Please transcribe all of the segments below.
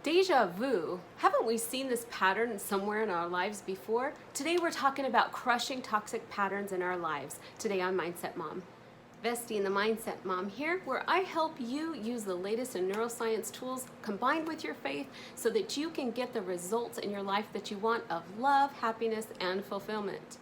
Deja vu. Haven't we seen this pattern somewhere in our lives before? Today we're talking about crushing toxic patterns in our lives. Today on Mindset Mom. Vesting the Mindset Mom here, where I help you use the latest in neuroscience tools combined with your faith so that you can get the results in your life that you want of love, happiness, and fulfillment.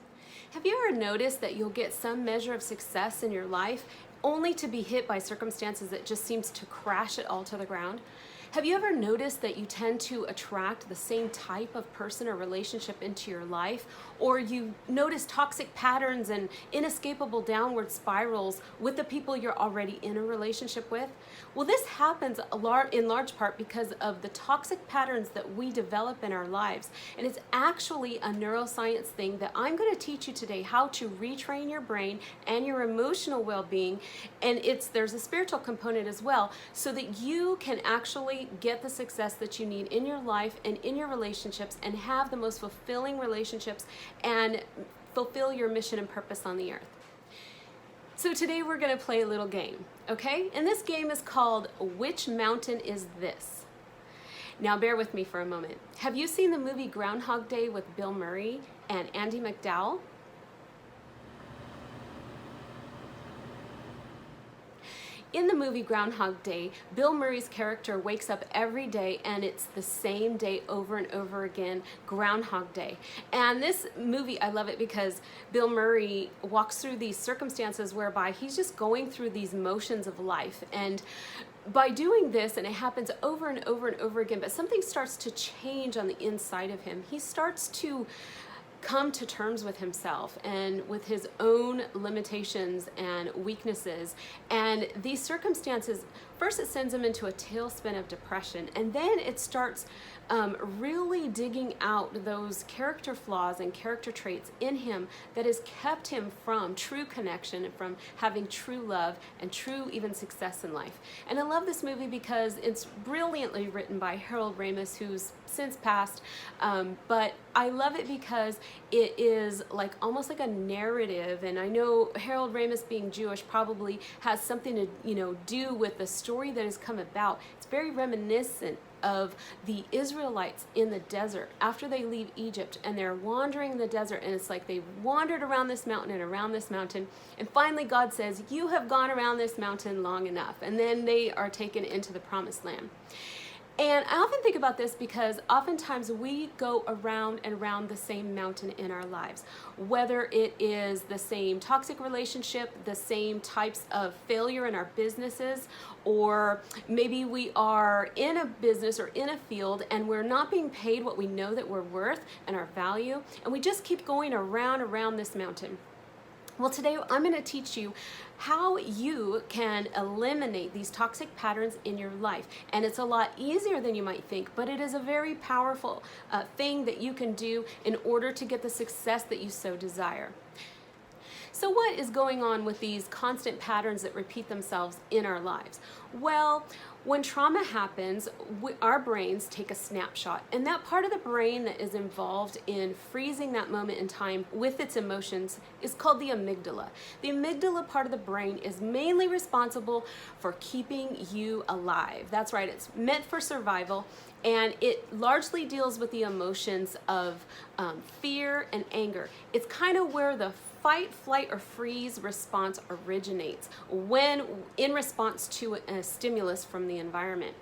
Have you ever noticed that you'll get some measure of success in your life only to be hit by circumstances that just seems to crash it all to the ground? Have you ever noticed that you tend to attract the same type of person or relationship into your life? Or you notice toxic patterns and inescapable downward spirals with the people you're already in a relationship with? Well, this happens in large part because of the toxic patterns that we develop in our lives. And it's actually a neuroscience thing that I'm going to teach you today, how to retrain your brain and your emotional well-being. And there's a spiritual component as well, so that you can actually get the success that you need in your life and in your relationships and have the most fulfilling relationships and fulfill your mission and purpose on the earth. So today we're going to play a little game, okay? And this game is called Which Mountain Is This? Now bear with me for a moment. Have you seen the movie Groundhog Day with Bill Murray and Andie MacDowell? In the movie Groundhog Day, Bill Murray's character wakes up every day and it's the same day over and over again, Groundhog Day. And this movie, I love it because Bill Murray walks through these circumstances whereby he's just going through these motions of life. And by doing this, and it happens over and over and over again, but something starts to change on the inside of him. He starts to come to terms with himself and with his own limitations and weaknesses. And these circumstances, first it sends him into a tailspin of depression, and then it starts really digging out those character flaws and character traits in him that has kept him from true connection and from having true love and true even success in life. And I love this movie because it's brilliantly written by Harold Ramis, who's since passed, but I love it because it is almost like a narrative. And I know Harold Ramis, being Jewish, probably has something to do with the story that has come about. It's very reminiscent of the Israelites in the desert after they leave Egypt, and they're wandering in the desert, and it's like they've wandered around this mountain and around this mountain, and finally God says, you have gone around this mountain long enough, and then they are taken into the promised land. And I often think about this because oftentimes we go around and around the same mountain in our lives, whether it is the same toxic relationship, the same types of failure in our businesses, or maybe we are in a business or in a field and we're not being paid what we know that we're worth and our value, and we just keep going around this mountain. Well, today I'm going to teach you how you can eliminate these toxic patterns in your life. And it's a lot easier than you might think, but it is a very powerful thing that you can do in order to get the success that you so desire. So what is going on with these constant patterns that repeat themselves in our lives? Well, when trauma happens, our brains take a snapshot, and that part of the brain that is involved in freezing that moment in time with its emotions is called the amygdala. The amygdala part of the brain is mainly responsible for keeping you alive. That's right, it's meant for survival, and it largely deals with the emotions of fear and anger. It's kind of where the fight, flight, or freeze response originates when in response to a stimulus from the environment.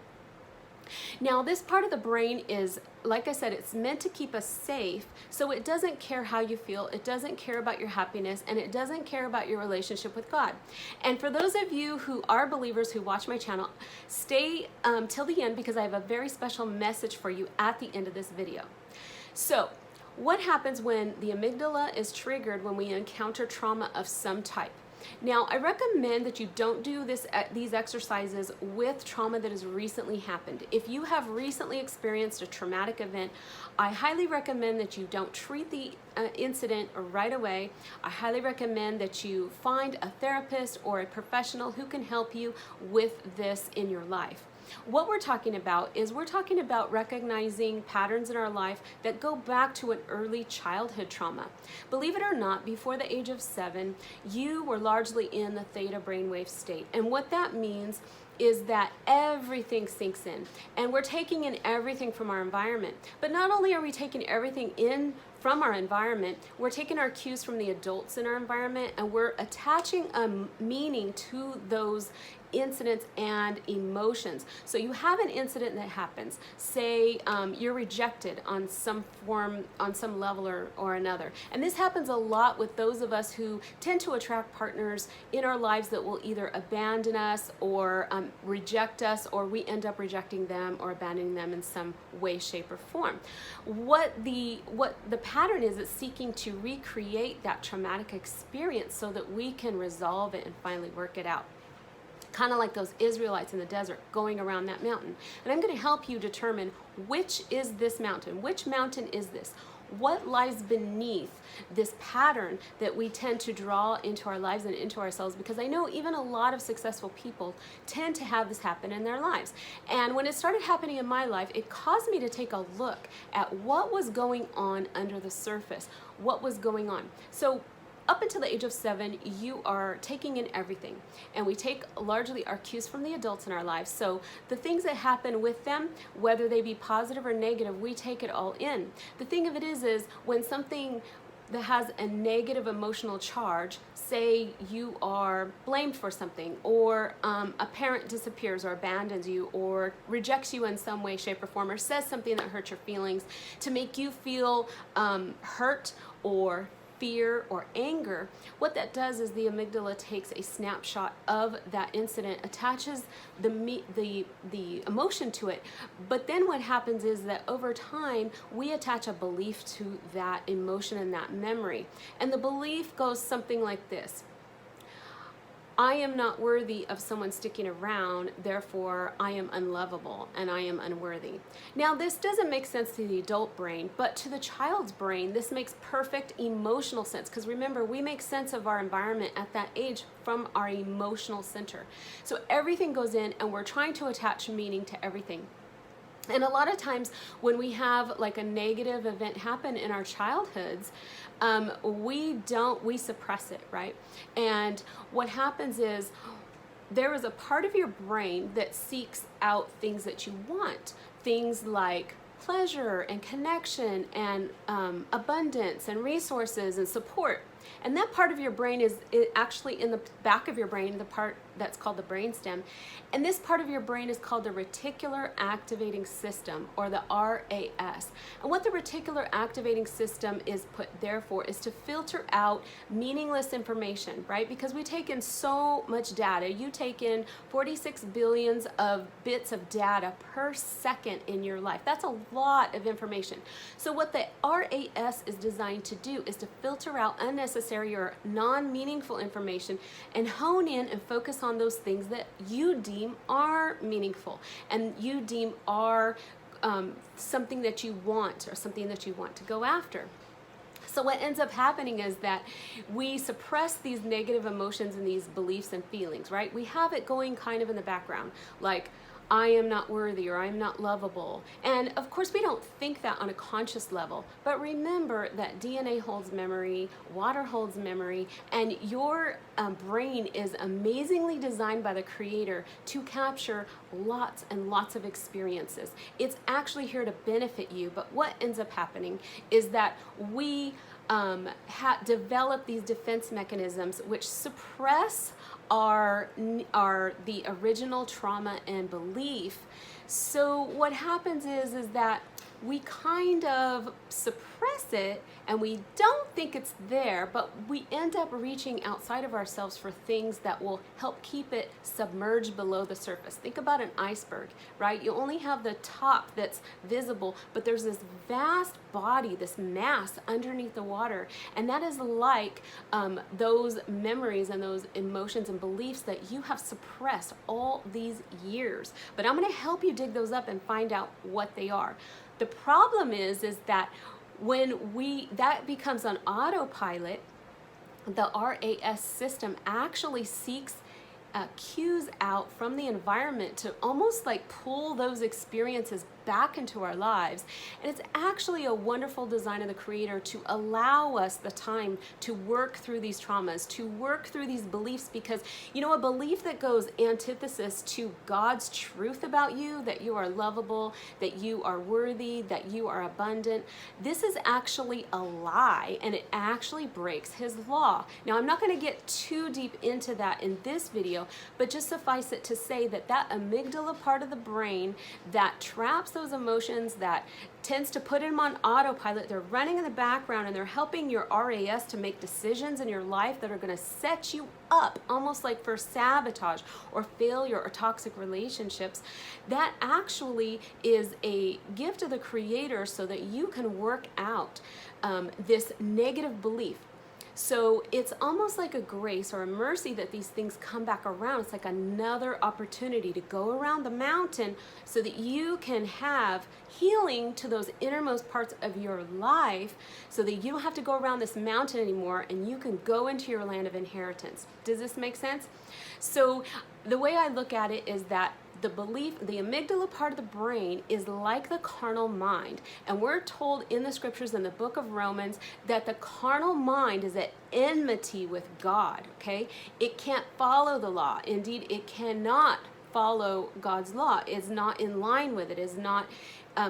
Now, this part of the brain is, like I said, it's meant to keep us safe, so it doesn't care how you feel, it doesn't care about your happiness, and it doesn't care about your relationship with God. And for those of you who are believers who watch my channel, stay till the end, because I have a very special message for you at the end of this video. So, what happens when the amygdala is triggered when we encounter trauma of some type? Now, I recommend that you don't do these exercises with trauma that has recently happened. If you have recently experienced a traumatic event, I highly recommend that you don't treat the incident right away. I highly recommend that you find a therapist or a professional who can help you with this in your life. What we're talking about is recognizing patterns in our life that go back to an early childhood trauma. Believe it or not, before the age of 7, you were largely in the theta brainwave state. And what that means is that everything sinks in, and we're taking in everything from our environment. But not only are we taking everything in from our environment, we're taking our cues from the adults in our environment, and we're attaching a meaning to those incidents and emotions. So you have an incident that happens, say you're rejected on some form, on some level or another. And this happens a lot with those of us who tend to attract partners in our lives that will either abandon us or reject us, or we end up rejecting them or abandoning them in some way, shape, or form. What the pattern is, it's seeking to recreate that traumatic experience so that we can resolve it and finally work it out. Kind of like those Israelites in the desert going around that mountain. And I'm going to help you determine which is this mountain. Which mountain is this? What lies beneath this pattern that we tend to draw into our lives and into ourselves? Because I know even a lot of successful people tend to have this happen in their lives. And when it started happening in my life, it caused me to take a look at what was going on under the surface. What was going on? So up until the age of 7, you are taking in everything. And we take largely our cues from the adults in our lives. So the things that happen with them, whether they be positive or negative, we take it all in. The thing of it is when something that has a negative emotional charge, say you are blamed for something, or a parent disappears or abandons you or rejects you in some way, shape, or form, or says something that hurts your feelings to make you feel hurt or fear or anger, what that does is the amygdala takes a snapshot of that incident, attaches the emotion to it, but then what happens is that over time we attach a belief to that emotion and that memory, and the belief goes something like this: I am not worthy of someone sticking around, therefore I am unlovable and I am unworthy. Now this doesn't make sense to the adult brain, but to the child's brain this makes perfect emotional sense, because remember, we make sense of our environment at that age from our emotional center. So everything goes in and we're trying to attach meaning to everything. And a lot of times when we have like a negative event happen in our childhoods, we suppress it, right? And what happens is there is a part of your brain that seeks out things that you want, things like pleasure and connection and abundance and resources and support. And that part of your brain is actually in the back of your brain, the part that's called the brainstem. And this part of your brain is called the reticular activating system, or the RAS. And what the reticular activating system is put there for is to filter out meaningless information, right? Because we take in so much data. You take in 46 billions of bits of data per second in your life. That's a lot of information. So what the RAS is designed to do is to filter out unnecessary or non-meaningful information and hone in and focus on those things that you deem are meaningful and you deem are something that you want, or something that you want to go after. So what ends up happening is that we suppress these negative emotions and these beliefs and feelings, right? We have it going kind of in the background, like I am not worthy or I am not lovable. And of course we don't think that on a conscious level, but remember that DNA holds memory, water holds memory, and your brain is amazingly designed by the Creator to capture lots and lots of experiences. It's actually here to benefit you, but what ends up happening is that we develop these defense mechanisms which suppress the original trauma and belief. So what happens is that we kind of suppress it and we don't think it's there, but we end up reaching outside of ourselves for things that will help keep it submerged below the surface. Think about an iceberg, right? You only have the top that's visible, but there's this vast body, this mass underneath the water, and that is like those memories and those emotions and beliefs that you have suppressed all these years. But I'm going to help you dig those up and find out what they are. The problem is that when that becomes on autopilot, the RAS system actually seeks cues out from the environment to almost like pull those experiences back into our lives. And it's actually a wonderful design of the Creator to allow us the time to work through these traumas, to work through these beliefs, because a belief that goes antithesis to God's truth about you, that you are lovable, that you are worthy, that you are abundant, this is actually a lie, and it actually breaks His law. Now, I'm not going to get too deep into that in this video, but just suffice it to say that that amygdala part of the brain that traps those emotions, that tends to put them on autopilot, they're running in the background and they're helping your RAS to make decisions in your life that are going to set you up almost like for sabotage or failure or toxic relationships. That actually is a gift of the Creator so that you can work out this negative belief. So it's almost like a grace or a mercy that these things come back around. It's like another opportunity to go around the mountain so that you can have healing to those innermost parts of your life, so that you don't have to go around this mountain anymore and you can go into your land of inheritance. Does this make sense? So the way I look at it is that the belief, the amygdala part of the brain is like the carnal mind. And we're told in the scriptures in the book of Romans that the carnal mind is at enmity with God, okay? It can't follow the law. Indeed, it cannot follow God's law. It's not in line with it. It's not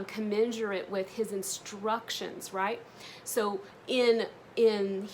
commensurate with His instructions, right? So in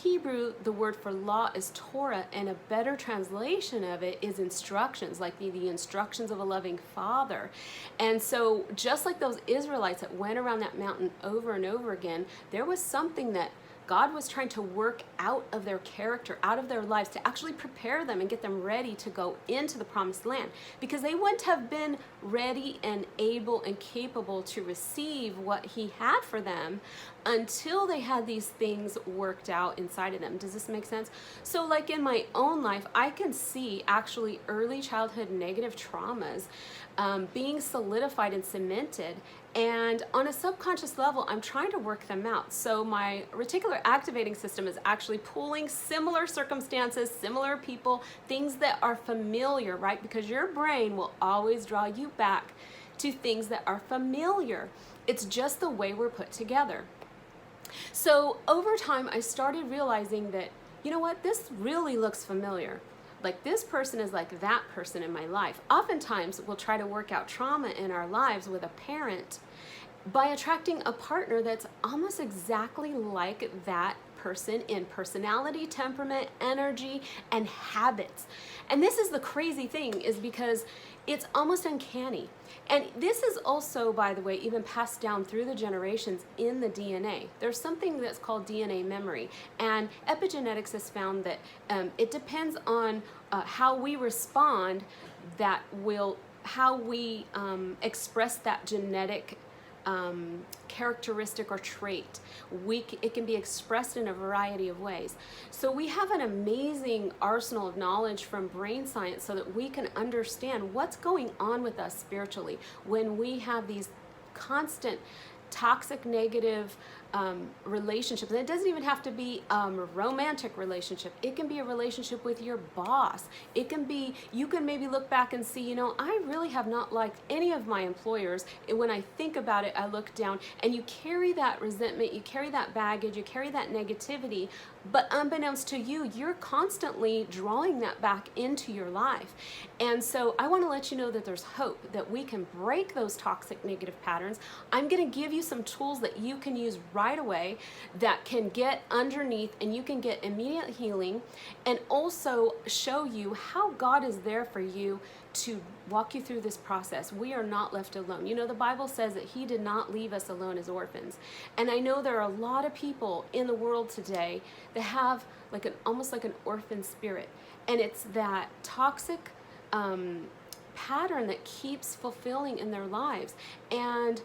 Hebrew, the word for law is Torah, and a better translation of it is instructions, like the instructions of a loving father. And so just like those Israelites that went around that mountain over and over again, there was something that God was trying to work out of their character, out of their lives, to actually prepare them and get them ready to go into the promised land, because they wouldn't have been ready and able and capable to receive what He had for them until they had these things worked out inside of them. Does this make sense? So like in my own life, I can see actually early childhood negative traumas being solidified and cemented, and on a subconscious level, I'm trying to work them out. So my reticular activating system is actually pulling similar circumstances, similar people, things that are familiar, right? Because your brain will always draw you back to things that are familiar. It's just the way we're put together. So over time, I started realizing that, you know what, this really looks familiar. Like this person is like that person in my life. Oftentimes, we'll try to work out trauma in our lives with a parent by attracting a partner that's almost exactly like that person in personality, temperament, energy, and habits. And this is the crazy thing, is because it's almost uncanny. And this is also, by the way, even passed down through the generations in the DNA. There's something that's called DNA memory. And epigenetics has found that it depends on how we respond, that will, how we express that genetic characteristic or trait. It can be expressed in a variety of ways. So we have an amazing arsenal of knowledge from brain science so that we can understand what's going on with us spiritually when we have these constant toxic, negative relationships. And it doesn't even have to be a romantic relationship. It can be a relationship with your boss. It can be, you can maybe look back and see, you know, I really have not liked any of my employers. And when I think about it, I look down, and you carry that resentment, you carry that baggage, you carry that negativity, but unbeknownst to you, you're constantly drawing that back into your life. And so I want to let you know that there's hope, that we can break those toxic negative patterns. I'm going to give you some tools that you can use right away that can get underneath, and you can get immediate healing, and also show you how God is there for you to walk you through this process. We are not left alone. You know, the Bible says that He did not leave us alone as orphans. And I know there are a lot of people in the world today that have like almost like an orphan spirit. And it's that toxic pattern that keeps fulfilling in their lives. And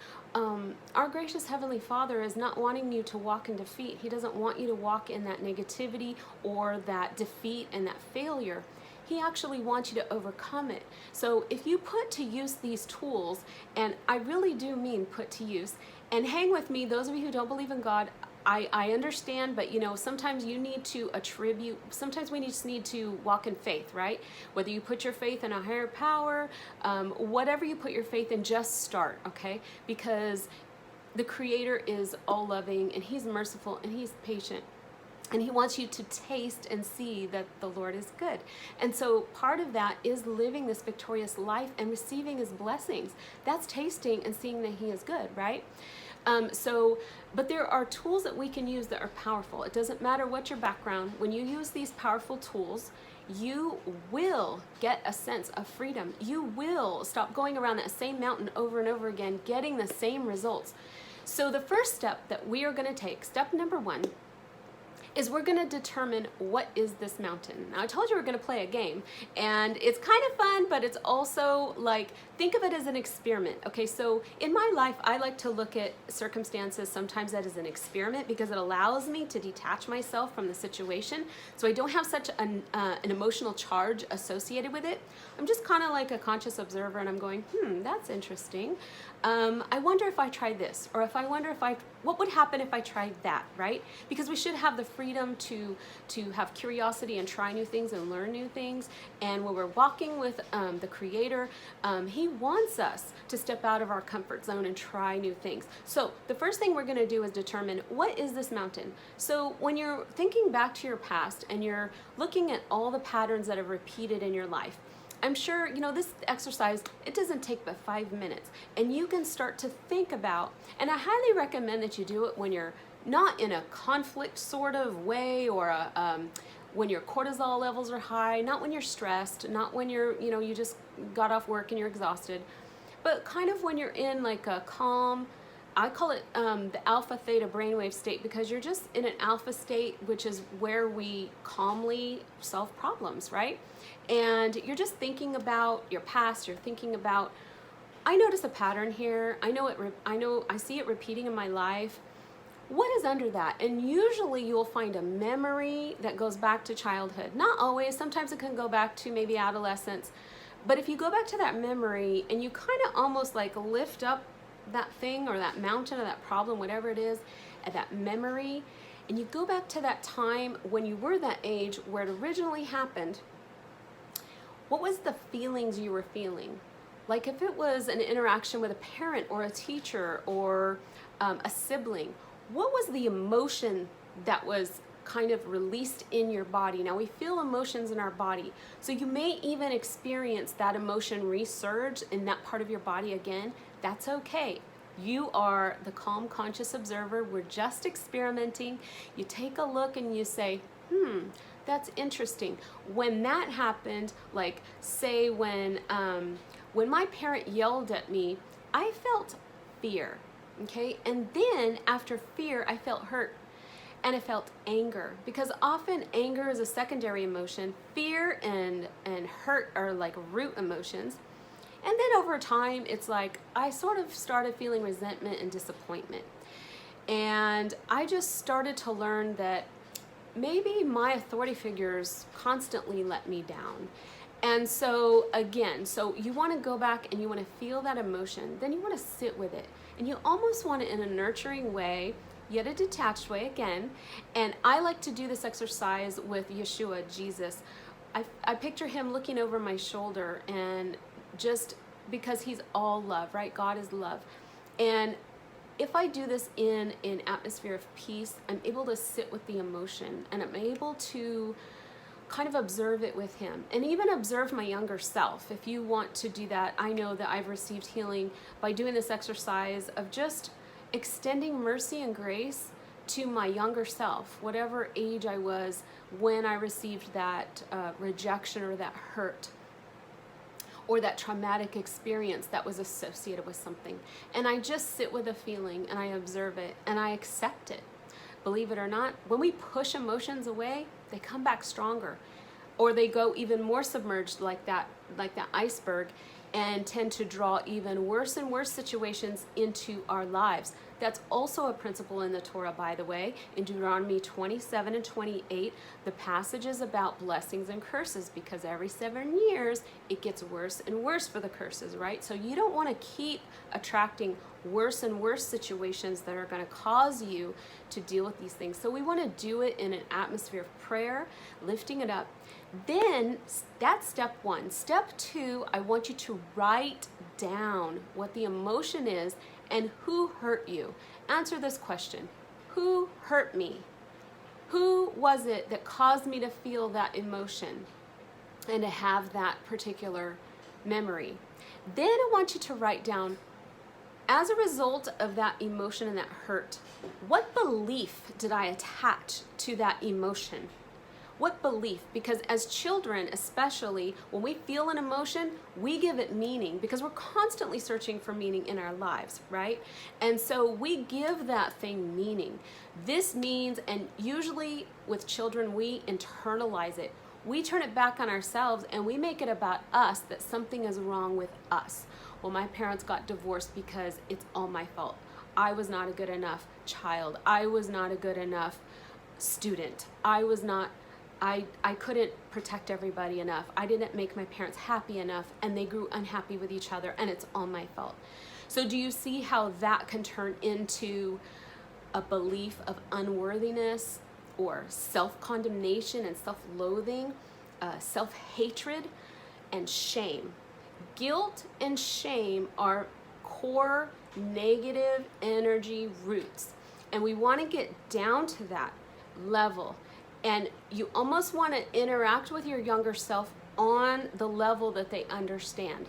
our gracious Heavenly Father is not wanting you to walk in defeat. He doesn't want you to walk in that negativity or that defeat and that failure. He actually wants you to overcome it. So if you put to use these tools, and I really do mean put to use, and hang with me, those of you who don't believe in God, I understand, but sometimes you need to attribute, sometimes we just need to walk in faith, right? Whether you put your faith in a higher power, whatever you put your faith in, just start, okay? Because the Creator is all loving, and He's merciful, and He's patient. And He wants you to taste and see that the Lord is good. And so part of that is living this victorious life and receiving His blessings. That's tasting and seeing that He is good, right? But there are tools that we can use that are powerful. It doesn't matter what your background. When you use these powerful tools, you will get a sense of freedom. You will stop going around that same mountain over and over again, getting the same results. So the first step that we are going to take, step number 1, is we're going to determine what is this mountain. Now, I told you we're going to play a game, and it's kind of fun, but it's also like, think of it as an experiment. Okay, so in my life, I like to look at circumstances sometimes that is an experiment, because it allows me to detach myself from the situation, so I don't have such an emotional charge associated with it. I'm just kind of like a conscious observer, and I'm going, that's interesting. I wonder if I try this, or if I wonder if what would happen if I tried that, right? Because we should have the freedom to have curiosity and try new things and learn new things. And when we're walking with the Creator, He wants us to step out of our comfort zone and try new things. So the first thing we're going to do is determine, what is this mountain? So when you're thinking back to your past and you're looking at all the patterns that have repeated in your life, I'm sure, this exercise, it doesn't take but 5 minutes, and you can start to think about, and I highly recommend that you do it when you're not in a conflict sort of way, or when your cortisol levels are high, not when you're stressed, not when you're, you just got off work and you're exhausted, but kind of when you're in like a calm, I call it the alpha theta brainwave state, because you're just in an alpha state, which is where we calmly solve problems, right? And you're just thinking about your past. You're thinking about, I notice a pattern here. I see it repeating in my life. What is under that? And usually you'll find a memory that goes back to childhood. Not always. Sometimes it can go back to maybe adolescence. But if you go back to that memory and you kind of almost like lift up that thing or that mountain or that problem, whatever it is, and that memory, and you go back to that time when you were that age where it originally happened, what was the feelings you were feeling? Like if it was an interaction with a parent or a teacher or a sibling, what was the emotion that was kind of released in your body? Now, we feel emotions in our body, so you may even experience that emotion resurge in that part of your body again. That's okay. You are the calm, conscious observer. We're just experimenting. You take a look and you say, that's interesting. When that happened, like say when my parent yelled at me, I felt fear, okay? And then after fear, I felt hurt. And I felt anger, because often anger is a secondary emotion. Fear and hurt are like root emotions. And then over time, it's like I sort of started feeling resentment and disappointment. And I just started to learn that maybe my authority figures constantly let me down. And so again, so you want to go back and you want to feel that emotion. Then you want to sit with it. And you almost want it in a nurturing way, yet a detached way again. And I like to do this exercise with Yeshua, Jesus. I picture Him looking over my shoulder, and just because He's all love, right? God is love. And if I do this in an atmosphere of peace, I'm able to sit with the emotion, and I'm able to kind of observe it with Him, and even observe my younger self. If you want to do that, I know that I've received healing by doing this exercise of just extending mercy and grace to my younger self, whatever age I was when I received that rejection or that hurt or that traumatic experience that was associated with something. And I just sit with a feeling and I observe it and I accept it. Believe it or not, when we push emotions away, they come back stronger, or they go even more submerged like that iceberg, and tend to draw even worse and worse situations into our lives That's also a principle in the Torah, by the way. In Deuteronomy 27 and 28, the passage is about blessings and curses, because every 7 years it gets worse and worse for the curses, right? So you don't want to keep attracting worse and worse situations that are going to cause you to deal with these things. So we want to do it in an atmosphere of prayer, lifting it up. Then that's step one. Step two, I want you to write down what the emotion is and who hurt you. Answer this question. Who hurt me? Who was it that caused me to feel that emotion and to have that particular memory? Then I want you to write down, as a result of that emotion and that hurt, what belief did I attach to that emotion? What belief? Because as children, especially, when we feel an emotion, we give it meaning, because we're constantly searching for meaning in our lives, right? And so we give that thing meaning. This means, and usually with children, we internalize it. We turn it back on ourselves and we make it about us, that something is wrong with us. Well, my parents got divorced because it's all my fault. I was not a good enough child. I was not a good enough student. I couldn't protect everybody enough. I didn't make my parents happy enough, and they grew unhappy with each other, and it's all my fault. So do you see how that can turn into a belief of unworthiness, or self-condemnation and self-loathing, self-hatred, and shame? Guilt and shame are core negative energy roots, and we want to get down to that level. And you almost want to interact with your younger self on the level that they understand.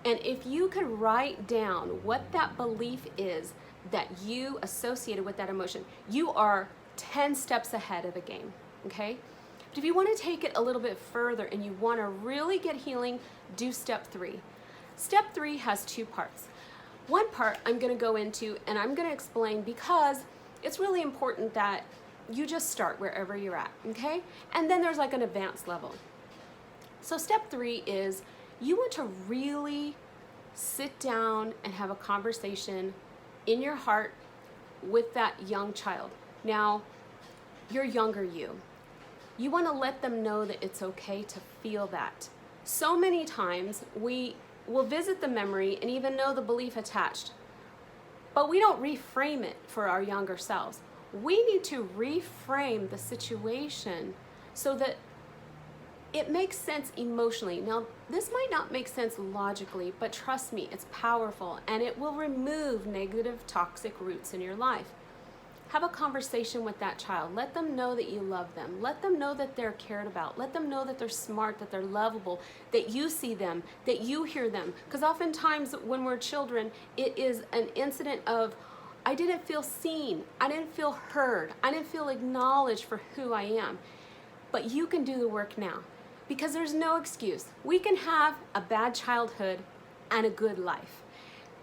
And if you could write down what that belief is that you associated with that emotion, you are 10 steps ahead of the game, okay? But if you want to take it a little bit further and you want to really get healing, do step 3. Step 3 has 2 parts. One part I'm going to go into and I'm going to explain, because it's really important that you just start wherever you're at, okay? And then there's like an advanced level. So step 3 is you want to really sit down and have a conversation in your heart with that young child. Now, your younger you. You want to let them know that it's okay to feel that. So many times we will visit the memory and even know the belief attached, but we don't reframe it for our younger selves. We need to reframe the situation so that it makes sense emotionally. Now, this might not make sense logically, but trust me, it's powerful, and it will remove negative, toxic roots in your life. Have a conversation with that child. Let them know that you love them. Let them know that they're cared about. Let them know that they're smart, that they're lovable, that you see them, that you hear them. Because oftentimes when we're children, it is an incident of, I didn't feel seen, I didn't feel heard, I didn't feel acknowledged for who I am. But you can do the work now, because there's no excuse. We can have a bad childhood and a good life,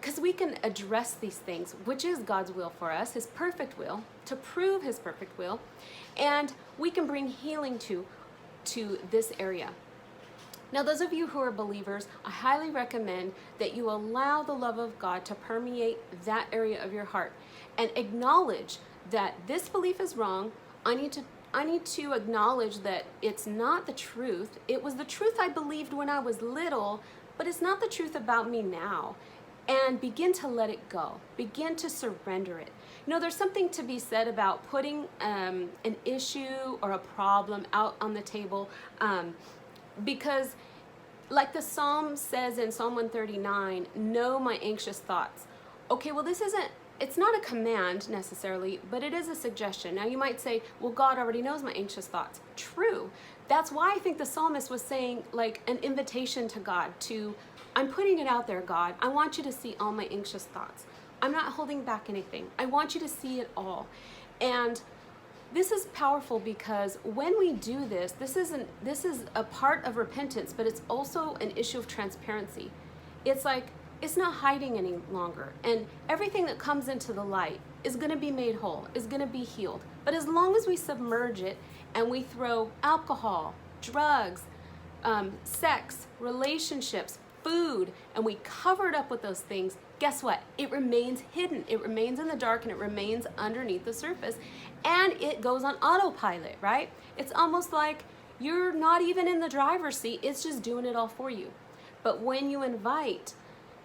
because we can address these things, which is God's will for us, His perfect will, to prove His perfect will, and we can bring healing to this area. Now, those of you who are believers, I highly recommend that you allow the love of God to permeate that area of your heart and acknowledge that this belief is wrong. I need to acknowledge that it's not the truth. It was the truth I believed when I was little, but it's not the truth about me now. And begin to let it go. Begin to surrender it. You know, there's something to be said about putting an issue or a problem out on the table, because like the Psalm says in Psalm 139, know my anxious thoughts. Okay, well, it's not a command necessarily, but it is a suggestion. Now you might say, well, God already knows my anxious thoughts. True. That's why I think the psalmist was saying like an invitation to God to, I'm putting it out there, God. I want you to see all my anxious thoughts. I'm not holding back anything. I want you to see it all. And this is powerful, because when we do this, this is a part of repentance, but it's also an issue of transparency. It's like, it's not hiding any longer. And everything that comes into the light is going to be made whole, is going to be healed. But as long as we submerge it and we throw alcohol, drugs, sex, relationships, food, and we cover it up with those things, guess what? It remains hidden. It remains in the dark and it remains underneath the surface, and it goes on autopilot, right? It's almost like you're not even in the driver's seat. It's just doing it all for you. But when you invite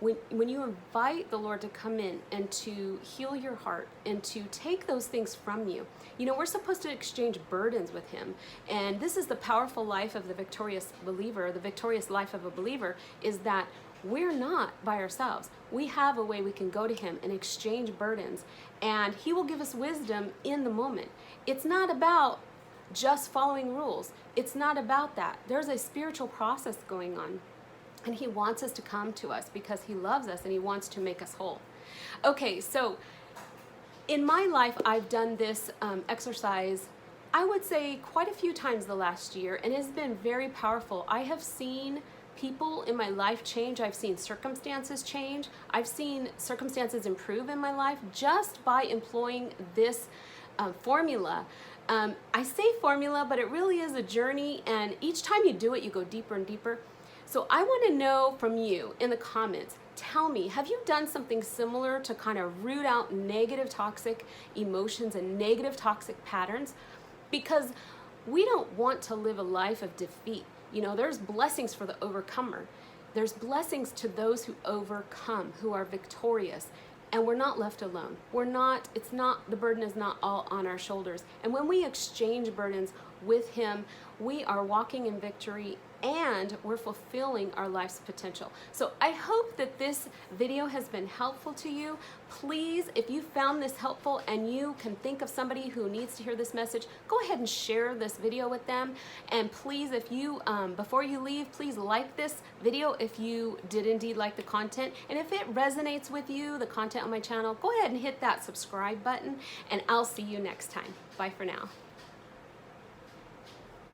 the Lord to come in and to heal your heart and to take those things from you, you know, we're supposed to exchange burdens with him. And this is the powerful life of the victorious believer. The victorious life of a believer is that we're not by ourselves. We have a way we can go to him and exchange burdens, and he will give us wisdom in the moment. It's not about just following rules. It's not about that. There's a spiritual process going on. And he wants us to come to us because he loves us and he wants to make us whole. Okay, so in my life, I've done this exercise, I would say quite a few times the last year, and it's been very powerful. I have seen people in my life change. I've seen circumstances change. I've seen circumstances improve in my life just by employing this formula. I say formula, but it really is a journey, and each time you do it, you go deeper and deeper. So I want to know from you in the comments, tell me, have you done something similar to kind of root out negative toxic emotions and negative toxic patterns? Because we don't want to live a life of defeat. You know, there's blessings for the overcomer. There's blessings to those who overcome, who are victorious. And we're not left alone. The burden is not all on our shoulders. And when we exchange burdens with him, we are walking in victory and we're fulfilling our life's potential. So I hope that this video has been helpful to you. Please, if you found this helpful and you can think of somebody who needs to hear this message, go ahead and share this video with them. And please, if you, before you leave, please like this video if you did indeed like the content. And if it resonates with you, the content on my channel, go ahead and hit that subscribe button, and I'll see you next time. Bye for now.